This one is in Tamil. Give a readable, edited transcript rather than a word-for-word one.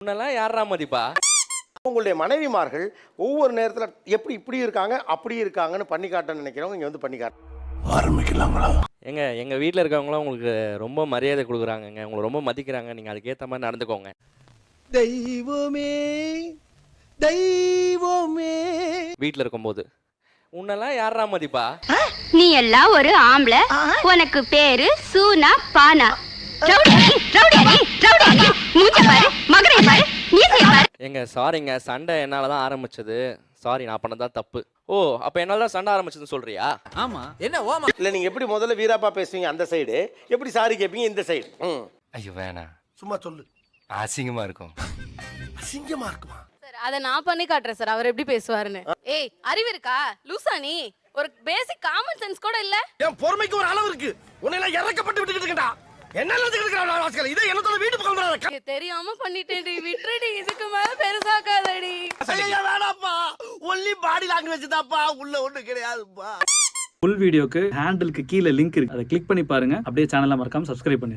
உன்னெல்லாம் யாரா மதிப்பா? உங்களுடைய மனைவிமார்கள் ஒவ்வொரு நேரத்துல எப்படி இப்படி இருக்காங்க அப்படி இருக்காங்கன்னு பண்ணி காட்டணும்னு நினைக்கிறவங்க இங்க வந்து பண்ணி காட்டு ஆரம்பிக்கலாங்களா? ஏங்க எங்க வீட்ல இருக்கவங்களாம் உங்களுக்கு ரொம்ப மரியாதை கொடுக்குறாங்கங்க. உங்களை ரொம்ப மதிக்கிறாங்க. நீங்க அதுக்கேத்த மாதிரி நடந்துக்கோங்க. தெய்வமே தெய்வமே வீட்ல இருக்கும்போது உன்னெல்லாம் யாரா மதிப்பா? நீ எல்லாம் ஒரு ஆம்பள, உனக்கு பேரு சூனா பானா. ரவுடி அடி, ரவுடி அடி, ரவுடி அடி. மூஞ்ச பாரு, மகனை பாரு, மீசைய பாரு. ஏங்க சாரிங்க, சண்டை என்னால தான் ஆரம்பிச்சது. சாரி, நான் பண்ணதா தப்பு. ஓ, அப்ப என்னால தான் சண்டை ஆரம்பிச்சதுன்னு சொல்றியா? ஆமா என்ன ஓமா இல்ல நீங்க எப்படி முதல்ல வீராப்பா பேசுவீங்க அந்த சைடு, எப்படி சாரி கேட்பீங்க இந்த சைடு. ஐயோ வேணாம், சும்மா சொல்லு. அசிங்கமா இருக்கும். அசிங்கமா இருக்குமா? சார் அத நான் பண்ணி காட்டுறேன் சார், அவர் எப்படி பேசுவாருன்னு. ஏய் அறிவு இருக்கா லூசா நீ? ஒரு பேசிக் காமன் சென்ஸ் கூட இல்ல. என் பொறுமைக்கு ஒரு அளவு இருக்கு. உன்னை இறக்கப்பட்டு விட்டுக்கிட்டு இருக்கடா. என்ன நினைச்சுக்கிட்டு இதே என்னத்தோட வீட்டு பக்கம் வந்துறாத. தெரியாம பண்ணிட்டேன்டி, விட்டுடி. இதுக்கு மேல பெருசாக்காதடி. வேணாப்பா, ஒன்லி பாடி லாங்குவேஜ் தான்ப்பா, உள்ள ஒண்ணு கிடையாதுப்பா. ஃபுல் வீடியோக்கு ஹேண்டிலுக்கு கீழே லிங்க் இருக்கு, அதை கிளிக் பண்ணி பாருங்க. அப்படியே சேனலை மறக்காம சப்ஸ்கிரைப் பண்ணுங்க.